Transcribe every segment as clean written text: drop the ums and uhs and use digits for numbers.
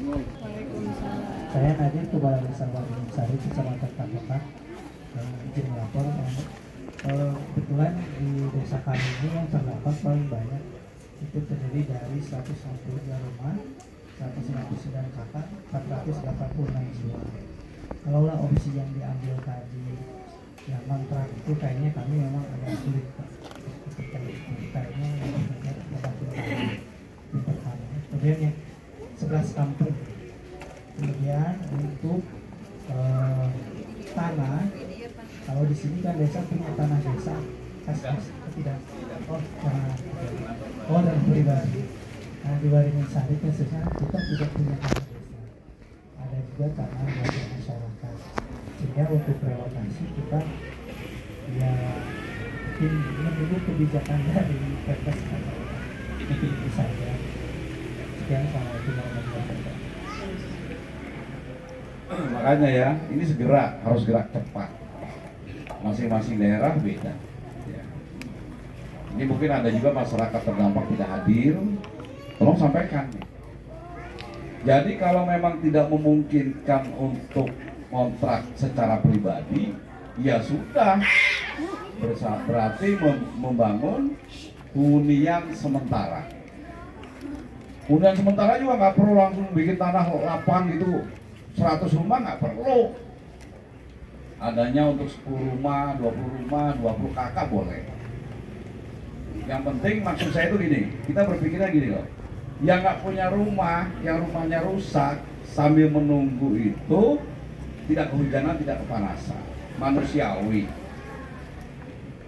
Saya Nadir Kepala Desa Waringin Sari, Kecamatan Kabupaten, yang izin melapor. Kebetulan di desa kami ini yang terdapat paling banyak itu terdiri dari 163 rumah, 159 kakak, 486 jiwa. Kalaulah opsi yang diambil tadi yang kontrak itu kayaknya kami memang agak sulit, Pak. Kayaknya kemudian yang 11 kampung. Kemudian untuk tanah, kalau di sini kan desa punya tanah desa khas tidak, dan pribadi. Nah, di Waringin Sari khususnya kita tidak punya tanah desa, ada juga tanah warga masyarakat, sehingga untuk relokasi kita ya mungkin menunggu kebijakan dari Pemkes itu saja. Sekian, assalamualaikum warahmatullahi wabarakatuh. Makanya ya, ini harus gerak cepat. Masing-masing daerah beda. Ya. Ini mungkin ada juga masyarakat terdampak tidak hadir, tolong sampaikan. Jadi kalau memang tidak memungkinkan untuk kontrak secara pribadi, ya sudah, berarti membangun hunian sementara. Hunian sementara juga nggak perlu langsung bikin tanah lapang gitu 100 rumah, nggak perlu. Adanya untuk 10 rumah, 20 rumah, 20 kakak boleh. Yang penting maksud saya itu gini, kita berpikirnya gini loh. Yang nggak punya rumah, yang rumahnya rusak, sambil menunggu itu tidak kehujanan, tidak kepanasan, manusiawi.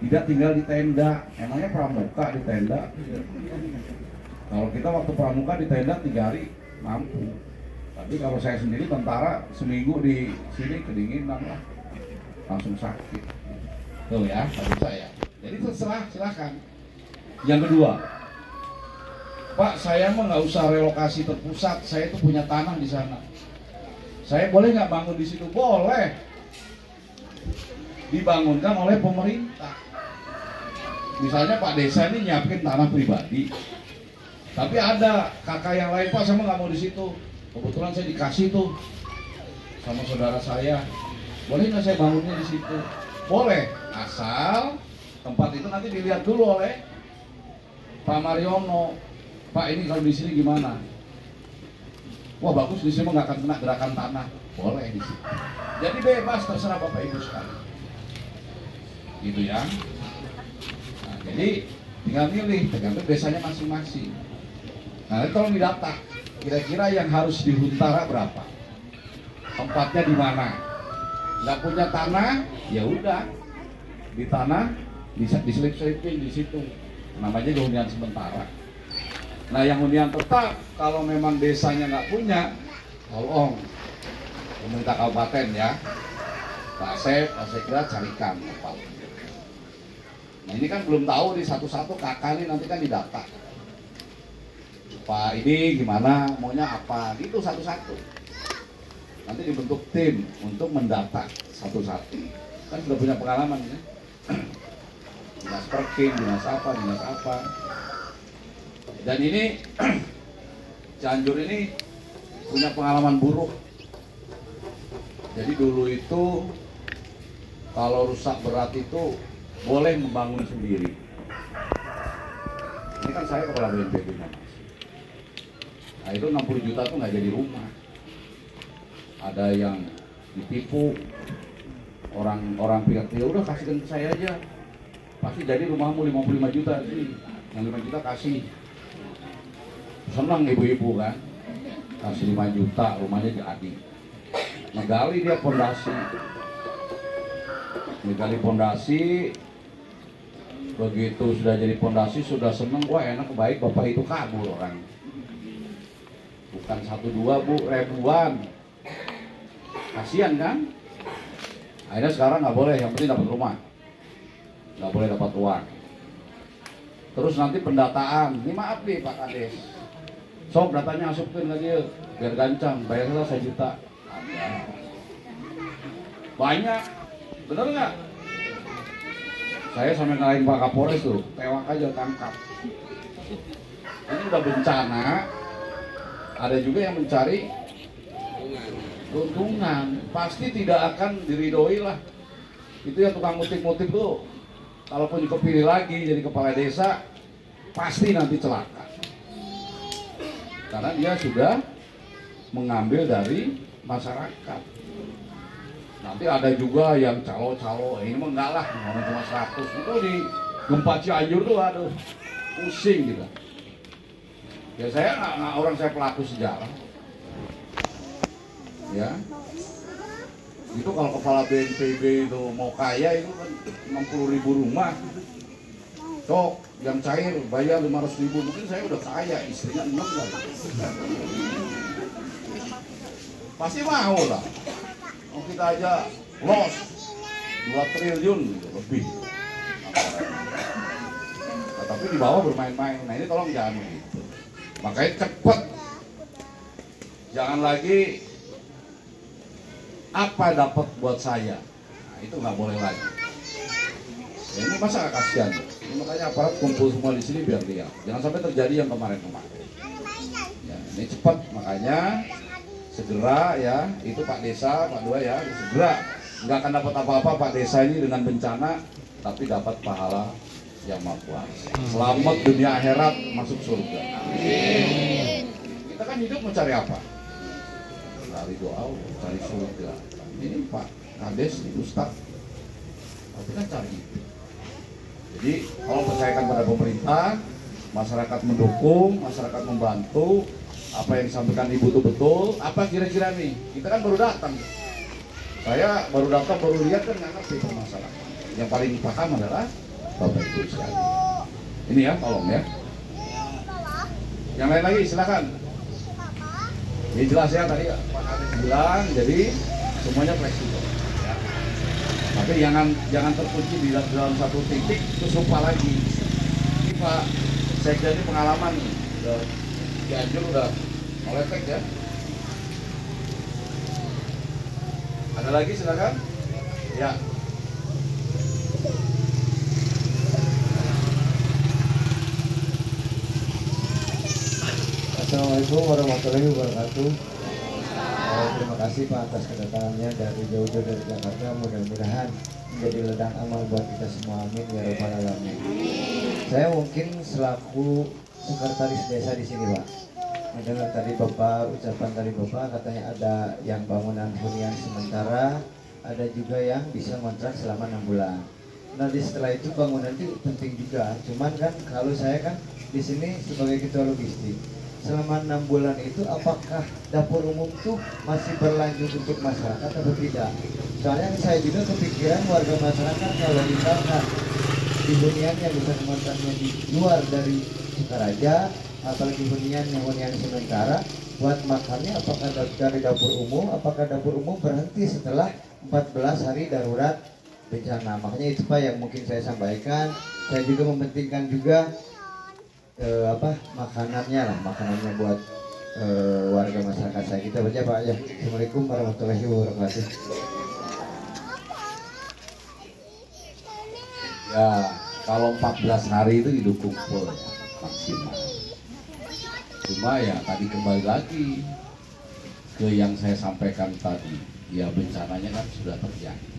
Tidak tinggal di tenda, emangnya pramuka di tenda? Kalau kita waktu pramuka di tenda 3 hari mampu. Tapi kalau saya sendiri tentara seminggu di sini kedinginan lah, langsung sakit. Tuh ya, tadi saya. Jadi terserah, silakan. Yang kedua, Pak, saya mah nggak usah relokasi terpusat. Saya itu punya tanah di sana. Saya boleh nggak bangun di situ? Boleh. Dibangunkan oleh pemerintah. Misalnya Pak Desa ini nyiapin tanah pribadi. Tapi ada kakak yang lain, Pak, saya mah nggak mau di situ. Kebetulan saya dikasih tuh sama saudara saya. Boleh nggak saya bangunnya di situ? Boleh, asal tempat itu nanti dilihat dulu oleh Pak Mariono. Pak, ini kalau di sini gimana? Wah, bagus, di sini nggak akan kena gerakan tanah. Boleh di sini. Jadi bebas, terserah Bapak Ibu sekalian. Gitu ya. Nah, jadi tinggal milih, tergantung desanya masing-masing. Nah, tolong didata. Kira-kira yang harus di Huntara berapa? Tempatnya di mana? Nggak punya tanah, ya udah di tanah bisa diselip-selipin di situ. Namanya hunian sementara. Nah, yang hunian tetap kalau memang desanya nggak punya, tolong pemerintah kabupaten ya, Pak Sekda carikan tempat. Nah, ini kan belum tahu di satu-satu kakak ini nanti kan didata. Pak, ini gimana, maunya apa, gitu satu-satu. Nanti dibentuk tim untuk mendata satu-satu. Kan sudah punya pengalaman ya. Dinas Perkin, dinas apa. Dan ini Cianjur ini punya pengalaman buruk. Jadi dulu itu kalau rusak berat itu boleh membangun sendiri. Ini kan saya kepala BNPB-nya, Mas. Nah, itu 60 juta tuh nggak jadi rumah. Ada yang ditipu, orang pikir, ya udah kasihkan ke saya aja, pasti jadi rumahmu 55 juta sih, yang 5 juta kasih. Senang ibu-ibu kan, kasih 5 juta rumahnya jadi. Ngegali dia pondasi, begitu sudah jadi pondasi, sudah seneng, wah enak, baik, bapak itu kabur orang. Bukan 1-2 bu, ribuan. Kasian kan? Akhirnya sekarang nggak boleh, yang penting dapat rumah, nggak boleh dapat uang. Terus nanti pendataan, ini maaf nih Pak Kades, sok datanya asupin aja biar gancang, bayarnya 1 juta. Banyak, bener nggak? Saya sampai ngalahin Pak Kapolres tuh, tewak aja, tangkap. Ini udah bencana. Ada juga yang mencari keuntungan, pasti tidak akan diridhoi lah. Itu yang tukang ngutip-ngutip tuh, kalaupun kepilih lagi jadi kepala desa, pasti nanti celaka. Karena dia sudah mengambil dari masyarakat. Nanti ada juga yang calo-calo, ini mah enggak lah, orang cuma 100. Itu di gempa Cianjur tuh aduh, pusing gitu. Ya saya nggak orang, saya pelaku sejarah. Ya, itu kalau kepala BNPB itu mau kaya itu kan 60.000 rumah. Cok, yang cair bayar 500.000, mungkin saya udah kaya, istrinya 6 lah. Pasti mau lah. Oh, kita aja loss 2 triliun gitu, lebih. Nah, tapi di bawah bermain-main. Nah ini tolong jangan begitu. Makanya cepet. Jangan lagi apa dapat buat saya. Nah, itu nggak boleh lagi. Ya, ini masa kasihan. Ini makanya aparat kumpul semua di sini biar lihat. Jangan sampai terjadi yang kemarin-kemarin. Ya, ini cepat. Makanya segera ya, itu Pak Desa, Pak Dua ya, segera. Nggak akan dapat apa-apa Pak Desa ini dengan bencana, tapi dapat pahala yang maha kuasa. Selamat dunia akhirat, masuk surga. Kita kan hidup mencari apa? Cari doa, cari surga. Ini Pak Kades, ini Ustaz, tapi kan cari itu. Jadi kalau percayakan pada pemerintah, masyarakat mendukung, masyarakat membantu. Apa yang disampaikan Ibu itu betul. Apa kira-kira nih? Kita kan baru datang. Saya baru datang, baru lihat kan nggak ngerti permasalahan. Yang paling paham adalah Bapak Ibu sekalian. Ini ya, tolong ya. Yang lain lagi silakan. Ini jelas ya tadi Pak Kades bilang, jadi semuanya fleksibel. Ya. Tapi jangan terkunci di dalam satu titik terus lupa lagi. Ini Pak Sekda ini pengalaman nih. Cianjur udah meletek ya. Ada lagi silakan. Ya. Assalamualaikum warahmatullahi wabarakatuh. Terima kasih Pak atas kedatangannya dari jauh-jauh dari Jakarta. Mudah-mudahan menjadi ladang amal buat kita semua. Amin ya rabbal alamin. Saya mungkin selaku sekretaris desa di sini Pak, mendengar tadi Bapak, ucapan tadi Bapak katanya ada yang bangunan hunian sementara, ada juga yang bisa kontrak selama 6 bulan. Nanti setelah itu bangunan itu penting juga. Cuman kan kalau saya kan di sini sebagai ketua logistik, selama 6 bulan itu apakah dapur umum tuh masih berlanjut untuk masyarakat atau tidak? Soalnya saya juga kepikiran warga masyarakat kalau misalkan di hunian yang bisa kontraknya di luar dari Sukaraja, apalagi hunian yang hunian sementara, buat makannya apakah dari dapur umum, apakah dapur umum berhenti setelah 14 hari darurat bencana. Makanya itu Pak yang mungkin saya sampaikan. Saya juga mementingkan juga makanannya lah, makanannya buat warga masyarakat saya. Kita baca Pak ya. Assalamualaikum warahmatullahi wabarakatuh. Ya, kalau 14 hari itu didukung full ya, maksimal. Cuma ya tadi kembali lagi ke yang saya sampaikan tadi, ya bencananya kan sudah terjadi.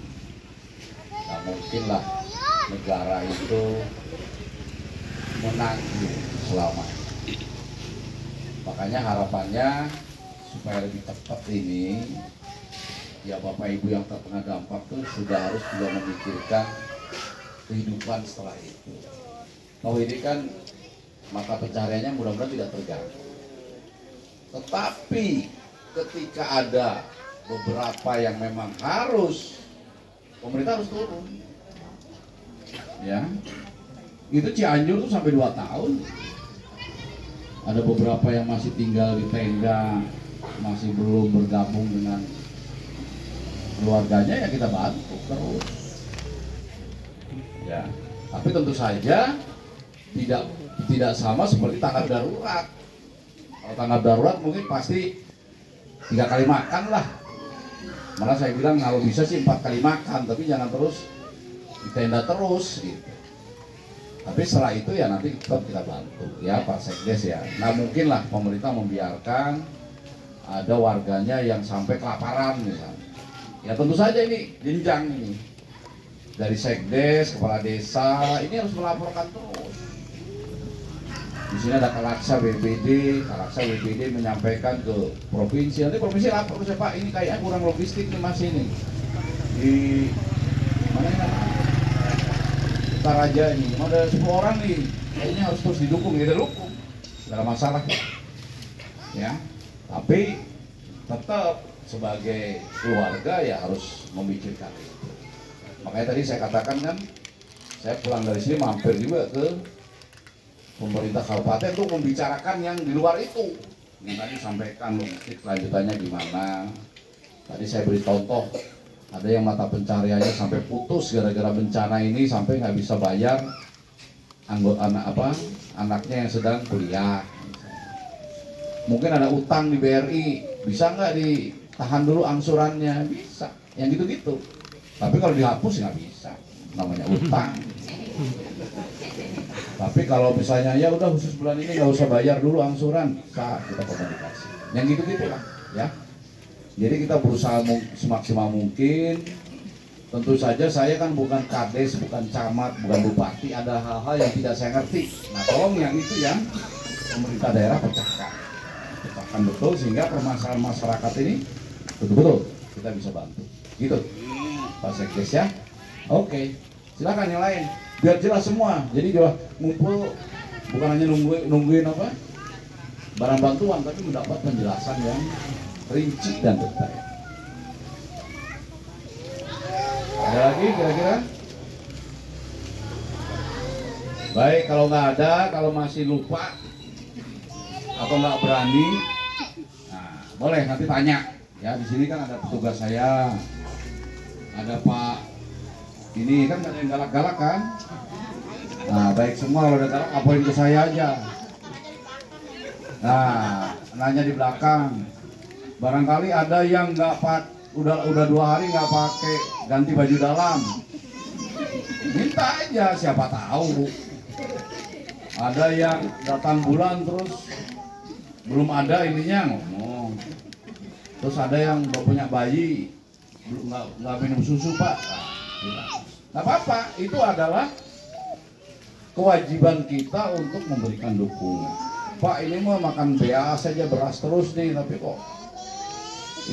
Nah mungkin lah negara itu menanggung selama ini. Makanya harapannya supaya lebih cepat ini, ya Bapak Ibu yang terkena dampak tuh sudah harus juga memikirkan kehidupan setelah itu. Kalau ini kan mata pencahariannya mudah-mudahan tidak terganggu. Tetapi ketika ada beberapa yang memang harus, pemerintah harus turun. Ya, itu Cianjur tuh sampai 2 tahun. Ada beberapa yang masih tinggal di tenda, masih belum bergabung dengan keluarganya, ya kita bantu terus. Ya, tapi tentu saja tidak sama seperti tanggap darurat. Kalau tanggap darurat mungkin pasti 3 kali makan lah. Malah saya bilang kalau bisa sih 4 kali makan, tapi jangan terus di tenda terus gitu. Tapi setelah itu ya nanti tetap kita bantu ya Pak Sekdes ya. Nah mungkin lah pemerintah membiarkan ada warganya yang sampai kelaparan misalnya. Ya tentu saja ini jenjang ini. Dari Sekdes, Kepala Desa, ini harus melaporkan terus. Di sini ada Kalaksa BPD menyampaikan ke provinsi. Nanti provinsi lapor ke saya, Pak, ini kayaknya kurang logistik nih Mas ini. Di mana ya? Utaraja ini, ada 10 orang nih, kayaknya harus terus didukung, ya dukung. Tidak ada masalah. Ya, tapi tetap sebagai keluarga ya harus memikirkan itu. Makanya tadi saya katakan kan, saya pulang dari sini mampir juga ke pemerintah kabupaten untuk membicarakan yang di luar itu. Yang tadi sampaikan logistik kelanjutannya gimana. Tadi saya beri contoh, ada yang mata pencariannya sampai putus gara-gara bencana ini sampai nggak bisa bayar anaknya yang sedang kuliah. Mungkin ada utang di BRI, bisa nggak ditahan dulu angsurannya? Bisa, yang gitu-gitu. Tapi kalau dihapus nggak bisa, namanya utang. Tapi kalau misalnya ya udah khusus bulan ini nggak usah bayar dulu angsuran, saat kita komunikasi. Yang gitu-gitu lah, ya. Jadi kita berusaha semaksimal mungkin. Tentu saja saya kan bukan kades, bukan camat, bukan bupati. Ada hal-hal yang tidak saya ngerti. Nah tolong yang itu yang pemerintah daerah pecahkan betul sehingga permasalahan masyarakat ini betul-betul kita bisa bantu. Gitu. Pak Sekdes ya, oke, silakan yang lain, biar jelas semua. Jadi juga ngumpul bukan hanya nungguin apa barang bantuan, tapi mendapat penjelasan yang rinci dan detail. Ada lagi kira-kira? Baik, kalau nggak ada, kalau masih lupa atau nggak berani, nah, boleh nanti tanya. Ya di sini kan ada petugas saya. Ada Pak, ini kan ada yang galak-galak kan? Nah baik semua, kalau ada galak apoin ke saya aja. Nah nanya di belakang. Barangkali ada yang nggak udah 2 hari nggak pakai ganti baju dalam. Minta aja, siapa tahu. Ada yang datang bulan terus belum ada ininya ngomong. Terus ada yang punya bayi nggak minum susu Pak, nggak apa-apa, itu adalah kewajiban kita untuk memberikan dukungan. Pak ini mau makan BA saja beras terus nih, tapi kok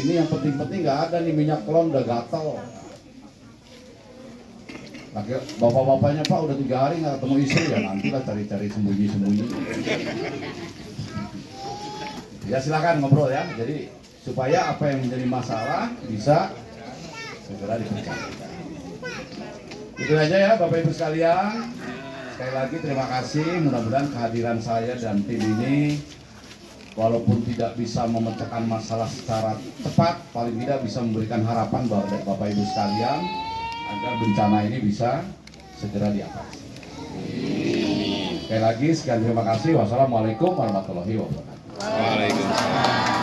ini yang penting-penting nggak ada nih, minyak kelon udah gatal. Bapak-bapaknya Pak udah 3 hari nggak ketemu istri, ya nantilah cari-cari sembunyi-sembunyi. Ya silakan ngobrol ya, jadi supaya apa yang menjadi masalah bisa segera dipecahkan. Itu aja ya Bapak Ibu sekalian. Sekali lagi terima kasih, mudah-mudahan kehadiran saya dan tim ini walaupun tidak bisa memecahkan masalah secara cepat, paling tidak bisa memberikan harapan buat Bapak Ibu sekalian agar bencana ini bisa segera diatasi. Sekali lagi sekian terima kasih. Wassalamualaikum warahmatullahi wabarakatuh. Waalaikumsalam.